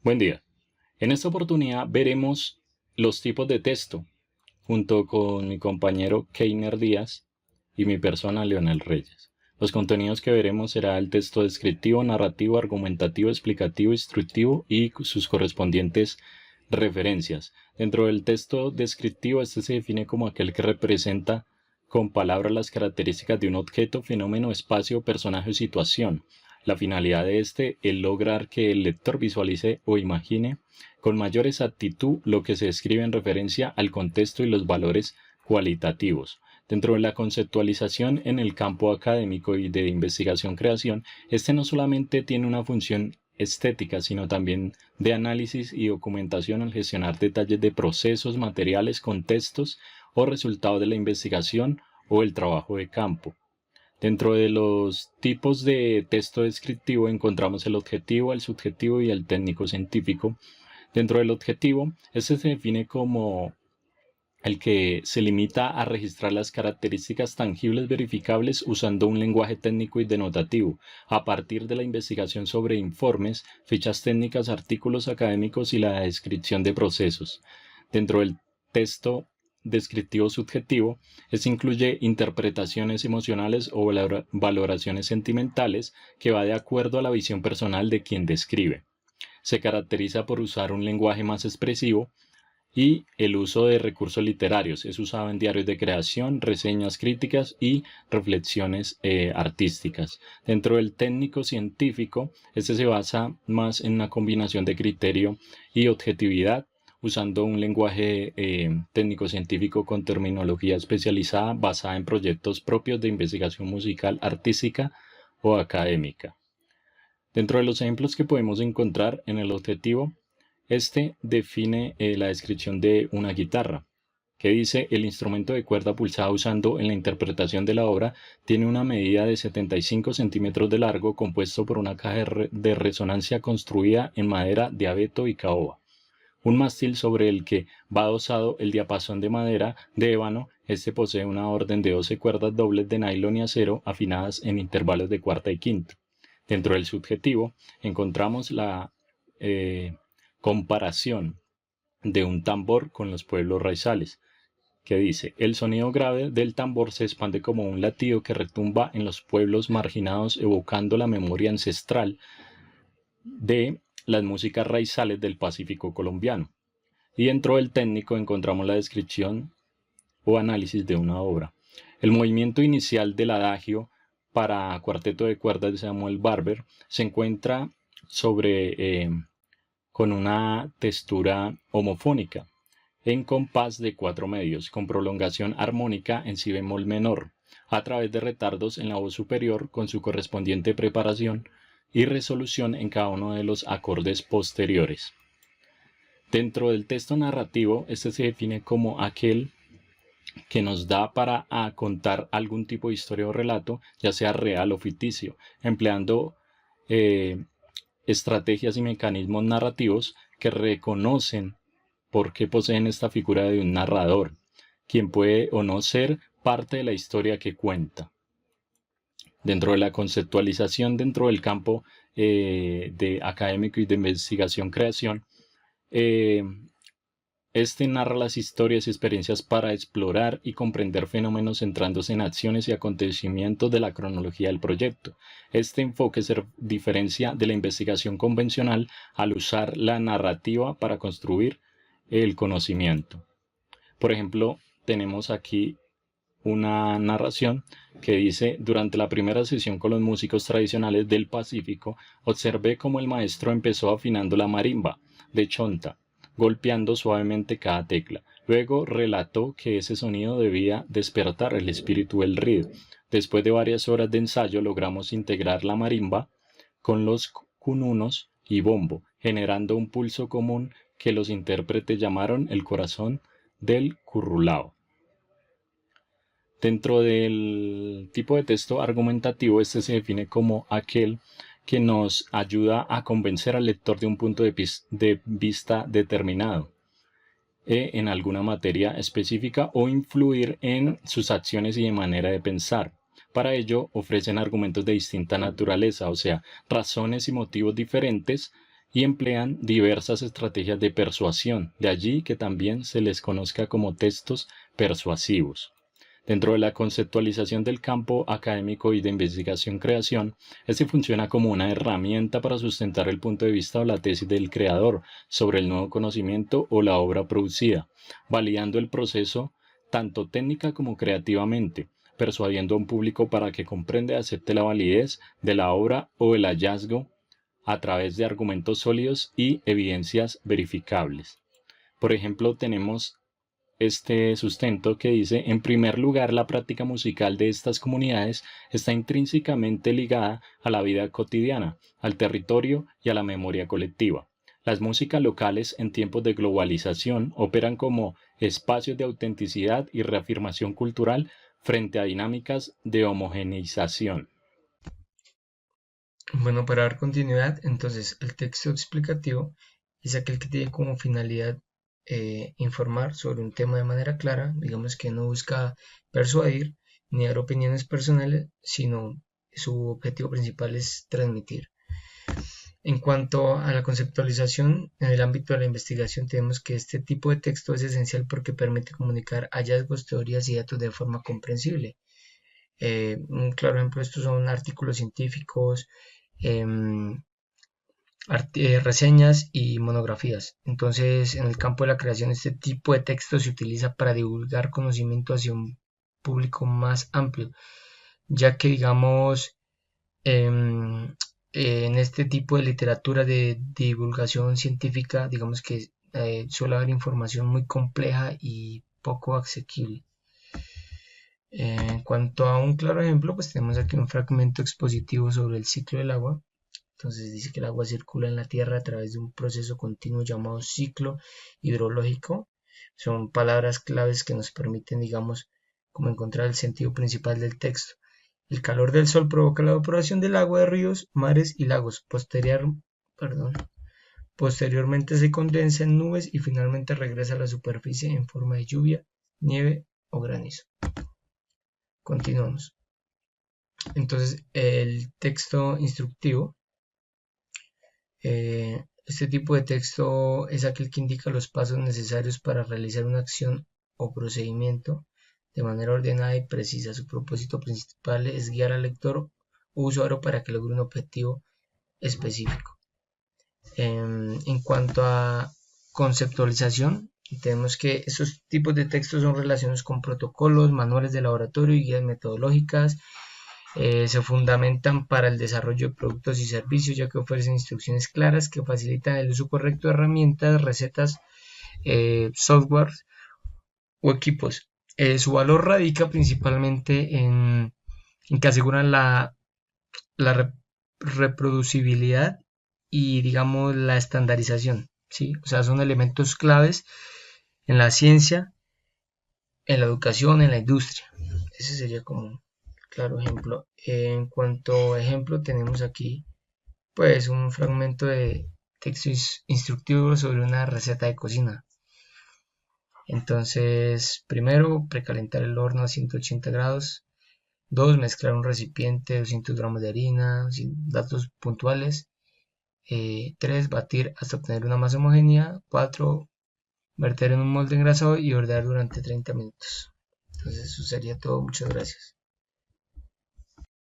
Buen día. En esta oportunidad veremos los tipos de texto junto con mi compañero Keiner Díaz y mi persona Leonel Reyes. Los contenidos que veremos será el texto descriptivo, narrativo, argumentativo, explicativo, instructivo y sus correspondientes referencias. Dentro del texto descriptivo, este se define como aquel que representa con palabras las características de un objeto, fenómeno, espacio, personaje o situación. La finalidad de este es lograr que el lector visualice o imagine con mayor exactitud lo que se escribe en referencia al contexto y los valores cualitativos. Dentro de la conceptualización en el campo académico y de investigación-creación, este no solamente tiene una función estética, sino también de análisis y documentación al gestionar detalles de procesos, materiales, contextos o resultados de la investigación o el trabajo de campo. Dentro de los tipos de texto descriptivo encontramos el objetivo, el subjetivo y el técnico-científico. Dentro del objetivo, este se define como el que se limita a registrar las características tangibles verificables usando un lenguaje técnico y denotativo, a partir de la investigación sobre informes, fichas técnicas, artículos académicos y la descripción de procesos. Dentro del texto descriptivo subjetivo, este incluye interpretaciones emocionales o valoraciones sentimentales que va de acuerdo a la visión personal de quien describe. Se caracteriza por usar un lenguaje más expresivo y el uso de recursos literarios. Es usado en diarios de creación, reseñas críticas y reflexiones artísticas. Dentro del técnico científico, este se basa más en una combinación de criterio y objetividad, usando un lenguaje técnico-científico con terminología especializada basada en proyectos propios de investigación musical, artística o académica. Dentro de los ejemplos que podemos encontrar en el objetivo, este define la descripción de una guitarra, que dice: el instrumento de cuerda pulsada usando en la interpretación de la obra tiene una medida de 75 centímetros de largo, compuesto por una caja de resonancia construida en madera de abeto y caoba. Un mástil sobre el que va adosado el diapasón de madera de ébano. Este posee una orden de 12 cuerdas dobles de nylon y acero afinadas en intervalos de cuarta y quinta. Dentro del subjetivo encontramos la comparación de un tambor con los pueblos raizales, que dice: el sonido grave del tambor se expande como un latido que retumba en los pueblos marginados, evocando la memoria ancestral de las músicas raizales del Pacífico colombiano. Y dentro del técnico encontramos la descripción o análisis de una obra. El movimiento inicial del adagio para cuarteto de cuerdas de Samuel Barber se encuentra con una textura homofónica en compás de 4 medios, con prolongación armónica en si bemol menor, a través de retardos en la voz superior con su correspondiente preparación y resolución en cada uno de los acordes posteriores. Dentro del texto narrativo, este se define como aquel que nos da para contar algún tipo de historia o relato, ya sea real o ficticio, empleando estrategias y mecanismos narrativos que reconocen por qué poseen esta figura de un narrador, quien puede o no ser parte de la historia que cuenta. Dentro de la conceptualización, dentro del campo de académico y de investigación-creación, este narra las historias y experiencias para explorar y comprender fenómenos centrándose en acciones y acontecimientos de la cronología del proyecto. Este enfoque se diferencia de la investigación convencional al usar la narrativa para construir el conocimiento. Por ejemplo, tenemos aquí una narración que dice: durante la primera sesión con los músicos tradicionales del Pacífico, observé cómo el maestro empezó afinando la marimba de chonta, golpeando suavemente cada tecla. Luego relató que ese sonido debía despertar el espíritu del río. Después de varias horas de ensayo logramos integrar la marimba con los cununos y bombo, generando un pulso común que los intérpretes llamaron el corazón del currulao. Dentro del tipo de texto argumentativo, este se define como aquel que nos ayuda a convencer al lector de un punto de vista determinado en alguna materia específica o influir en sus acciones y de manera de pensar. Para ello ofrecen argumentos de distinta naturaleza, o sea, razones y motivos diferentes y emplean diversas estrategias de persuasión, de allí que también se les conozca como textos persuasivos. Dentro de la conceptualización del campo académico y de investigación-creación, este funciona como una herramienta para sustentar el punto de vista o la tesis del creador sobre el nuevo conocimiento o la obra producida, validando el proceso tanto técnica como creativamente, persuadiendo a un público para que comprenda y acepte la validez de la obra o el hallazgo a través de argumentos sólidos y evidencias verificables. Por ejemplo, tenemos este sustento que dice, en primer lugar, la práctica musical de estas comunidades está intrínsecamente ligada a la vida cotidiana, al territorio y a la memoria colectiva. Las músicas locales en tiempos de globalización operan como espacios de autenticidad y reafirmación cultural frente a dinámicas de homogeneización. Bueno, para dar continuidad, entonces el texto explicativo es aquel que tiene como finalidad informar sobre un tema de manera clara, digamos que no busca persuadir ni dar opiniones personales, sino su objetivo principal es transmitir. En cuanto a la conceptualización, en el ámbito de la investigación tenemos que este tipo de texto es esencial porque permite comunicar hallazgos, teorías y datos de forma comprensible. Un claro ejemplo de esto son artículos científicos, reseñas y monografías. Entonces, en el campo de la creación, este tipo de texto se utiliza para divulgar conocimiento hacia un público más amplio, ya que, digamos, en este tipo de literatura de divulgación científica, digamos que suele haber información muy compleja y poco asequible. En cuanto a un claro ejemplo, pues tenemos aquí un fragmento expositivo sobre el ciclo del agua. Entonces dice que el agua circula en la Tierra a través de un proceso continuo llamado ciclo hidrológico. Son palabras claves que nos permiten, digamos, como encontrar el sentido principal del texto. El calor del sol provoca la evaporación del agua de ríos, mares y lagos. Posteriormente se condensa en nubes y finalmente regresa a la superficie en forma de lluvia, nieve o granizo. Continuamos. Entonces, el texto instructivo. Este tipo de texto es aquel que indica los pasos necesarios para realizar una acción o procedimiento de manera ordenada y precisa. Su propósito principal es guiar al lector o usuario para que logre un objetivo específico. En cuanto a conceptualización, tenemos que estos tipos de textos son relacionados con protocolos, manuales de laboratorio y guías metodológicas. Se fundamentan para el desarrollo de productos y servicios, ya que ofrecen instrucciones claras que facilitan el uso correcto de herramientas, recetas, software o equipos. Su valor radica principalmente en que aseguran la reproducibilidad y, digamos, la estandarización, ¿sí? O sea, son elementos claves en la ciencia, en la educación, en la industria. Ese sería como claro ejemplo. En cuanto a ejemplo, tenemos aquí pues un fragmento de texto instructivo sobre una receta de cocina. Entonces, primero, precalentar el horno a 180 grados. 2. Mezclar un recipiente, 200 gramos de harina, sin datos puntuales. 3. Batir hasta obtener una masa homogénea. 4. Verter en un molde engrasado y hornear durante 30 minutos. Entonces, eso sería todo. Muchas gracias.